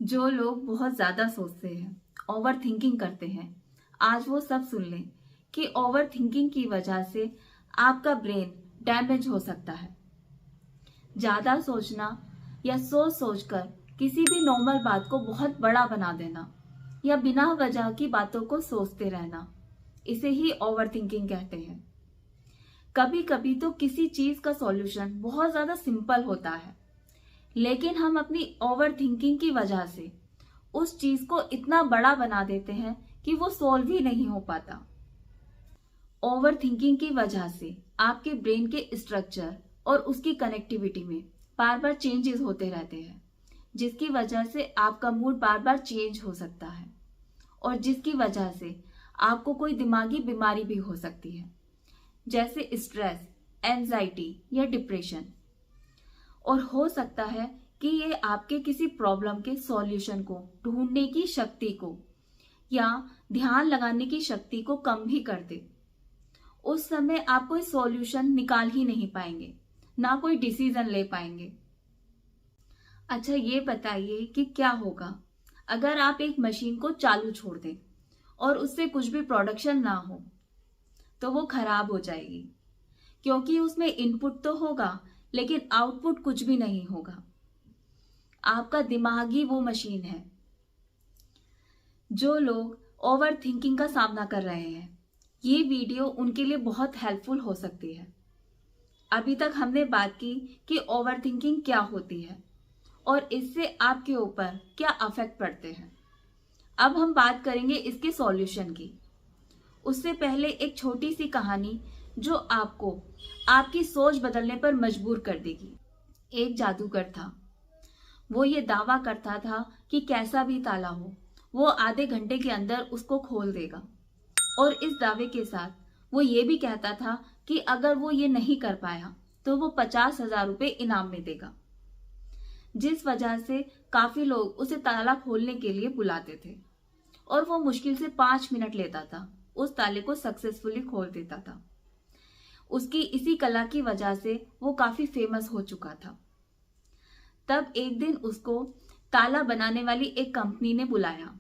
जो लोग बहुत ज्यादा सोचते हैं, ओवर थिंकिंग करते हैं, आज वो सब सुन लें कि ओवर थिंकिंग की वजह से आपका ब्रेन डैमेज हो सकता है। ज्यादा सोचना या सोच सोचकर किसी भी नॉर्मल बात को बहुत बड़ा बना देना या बिना वजह की बातों को सोचते रहना, इसे ही ओवर थिंकिंग कहते हैं। कभी कभी तो किसी चीज का सॉल्यूशन बहुत ज्यादा सिंपल होता है, लेकिन हम अपनी ओवर थिंकिंग की वजह से उस चीज को इतना बड़ा बना देते हैं कि वो सॉल्व ही नहीं हो पाता। ओवर थिंकिंग की वजह से आपके ब्रेन के स्ट्रक्चर और उसकी कनेक्टिविटी में बार बार चेंजेस होते रहते हैं, जिसकी वजह से आपका मूड बार बार चेंज हो सकता है और जिसकी वजह से आपको कोई दिमागी बीमारी भी हो सकती है, जैसे स्ट्रेस, एंजाइटी या डिप्रेशन। और हो सकता है कि ये आपके किसी प्रॉब्लम के सॉल्यूशन को ढूंढने की शक्ति को या ध्यान लगाने की शक्ति को कम भी कर दे। उस समय आप कोई सॉल्यूशन निकाल ही नहीं पाएंगे, ना कोई डिसीजन ले पाएंगे। अच्छा, ये बताइए कि क्या होगा अगर आप एक मशीन को चालू छोड़ दें और उससे कुछ भी प्रोडक्शन ना हो? तो वो खराब हो जाएगी, क्योंकि उसमें इनपुट तो होगा लेकिन आउटपुट कुछ भी नहीं होगा। आपका दिमाग ही वो मशीन है। जो लोग ओवर थिंकिंग का सामना कर रहे हैं, ये वीडियो उनके लिए बहुत हेल्पफुल हो सकती है। अभी तक हमने बात की कि ओवर थिंकिंग क्या होती है और इससे आपके ऊपर क्या अफेक्ट पड़ते हैं। अब हम बात करेंगे इसके सॉल्यूशन की। उससे पहले एक छोटी सी कहानी जो आपको आपकी सोच बदलने पर मजबूर कर देगी। एक जादूगर था। वो ये दावा करता था कि कैसा भी ताला हो, वो आधे घंटे के अंदर उसको खोल देगा। और इस दावे के साथ वो ये भी कहता था कि अगर वो ये नहीं कर पाया तो वो 50,000 रुपये इनाम में देगा, जिस वजह से काफी लोग उसे ताला खोलने के लिए बुलाते थे और वो मुश्किल से 5 मिनट लेता था, उस ताले को सक्सेसफुली खोल देता था। उसकी इसी कला की वजह से वो काफी फेमस हो चुका था। तब एक दिन उसको ताला बनाने वाली एक कंपनी ने बुलाया।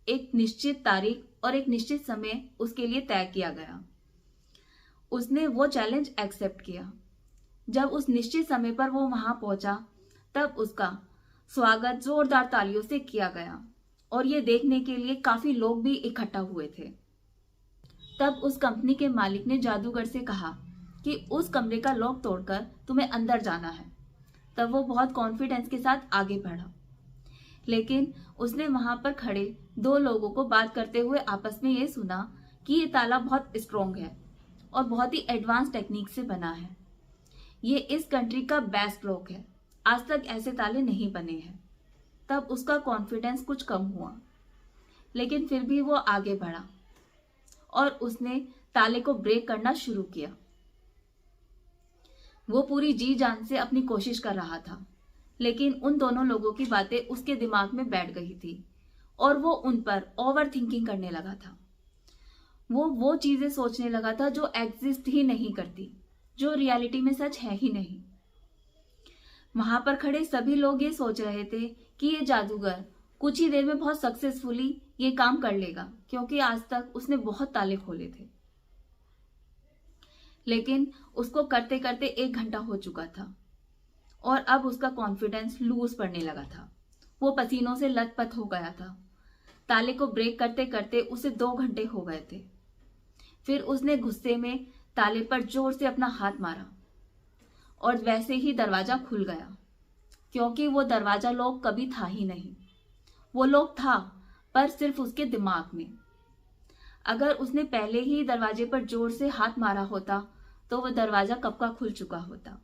एक निश्चित तारीख और एक निश्चित समय उसके लिए तय किया गया। उसने वो चैलेंज एक्सेप्ट किया। जब उस निश्चित समय पर वो वहां पहुंचा, तब उसका स्वागत जोरदार तालियों से किया गया और ये देखने के लिए काफी लोग भी इकट्ठा हुए थे। तब उस कंपनी के मालिक ने जादूगर से कहा कि उस कमरे का लॉक तोड़कर तुम्हें अंदर जाना है। तब वो बहुत कॉन्फिडेंस के साथ आगे बढ़ा, लेकिन उसने वहां पर खड़े 2 लोगों को बात करते हुए आपस में ये सुना कि ये ताला बहुत स्ट्रॉन्ग है और बहुत ही एडवांस टेक्निक से बना है। ये इस कंट्री का बेस्ट लॉक है, आज तक ऐसे ताले नहीं बने हैं। तब उसका कॉन्फिडेंस कुछ कम हुआ, लेकिन फिर भी वो आगे बढ़ा और उसने ताले को ब्रेक करना शुरू किया। वो पूरी जी जान से अपनी कोशिश कर रहा था, लेकिन उन दोनों लोगों की बातें उसके दिमाग में बैठ गई थी और वो उन पर ओवर थिंकिंग करने लगा था। वो चीजें सोचने लगा था जो एग्जिस्ट ही नहीं करती, जो रियलिटी में सच है ही नहीं। वहां पर खड़े सभी लोग ये सोच रहे थे कि ये जादूगर कुछ ही देर में बहुत सक्सेसफुली ये काम कर लेगा, क्योंकि आज तक उसने बहुत ताले खोले थे। लेकिन उसको करते करते 1 घंटा हो चुका था और अब उसका कॉन्फिडेंस लूज पड़ने लगा था। वो पसीनों से लथपथ हो गया था। ताले को ब्रेक करते करते उसे 2 घंटे हो गए थे। फिर उसने गुस्से में ताले पर जोर से अपना हाथ मारा और वैसे ही दरवाजा खुल गया, क्योंकि वो दरवाजा लॉक कभी था ही नहीं। वो लॉक था, पर सिर्फ उसके दिमाग में। अगर उसने पहले ही दरवाजे पर जोर से हाथ मारा होता तो वो दरवाजा कब का खुल चुका होता।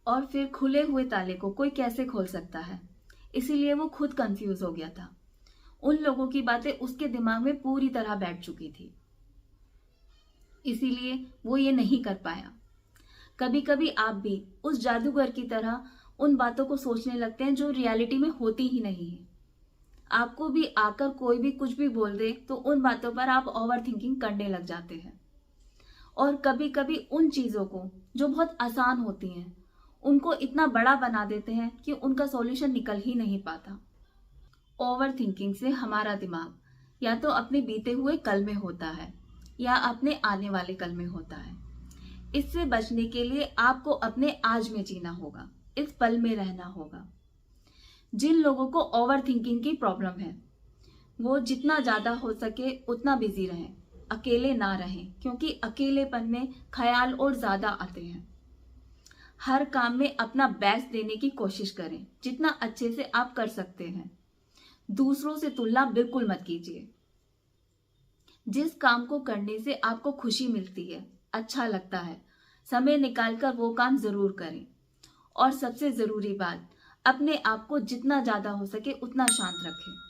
और फिर खुले हुए ताले को कोई कैसे खोल सकता है? इसीलिए वो खुद कंफ्यूज हो गया था। उन लोगों की बातें उसके दिमाग में पूरी तरह बैठ चुकी थी, इसीलिए वो ये नहीं कर पाया। कभी कभी आप भी उस जादूगर की तरह उन बातों को सोचने लगते हैं जो रियलिटी में होती ही नहीं है। आपको भी आकर कोई भी कुछ भी बोल दे तो उन बातों पर आप ओवर थिंकिंग करने लग जाते हैं। और कभी कभी उन चीजों को जो बहुत आसान होती हैं, उनको इतना बड़ा बना देते हैं कि उनका सॉल्यूशन निकल ही नहीं पाता। ओवर थिंकिंग से हमारा दिमाग या तो अपने बीते हुए कल में होता है या अपने आने वाले कल में होता है। इससे बचने के लिए आपको अपने आज में जीना होगा, इस पल में रहना होगा। जिन लोगों को ओवर थिंकिंग की प्रॉब्लम है वो जितना ज्यादा हो सके उतना बिजी रहें, अकेले ना रहें, क्योंकि अकेलेपन में ख्याल और ज्यादा आते हैं। हर काम में अपना बेस्ट देने की कोशिश करें, जितना अच्छे से आप कर सकते हैं। दूसरों से तुलना बिल्कुल मत कीजिए। जिस काम को करने से आपको खुशी मिलती है, अच्छा लगता है, समय निकालकर वो काम जरूर करें। और सबसे जरूरी बात, अपने आप को जितना ज्यादा हो सके उतना शांत रखें।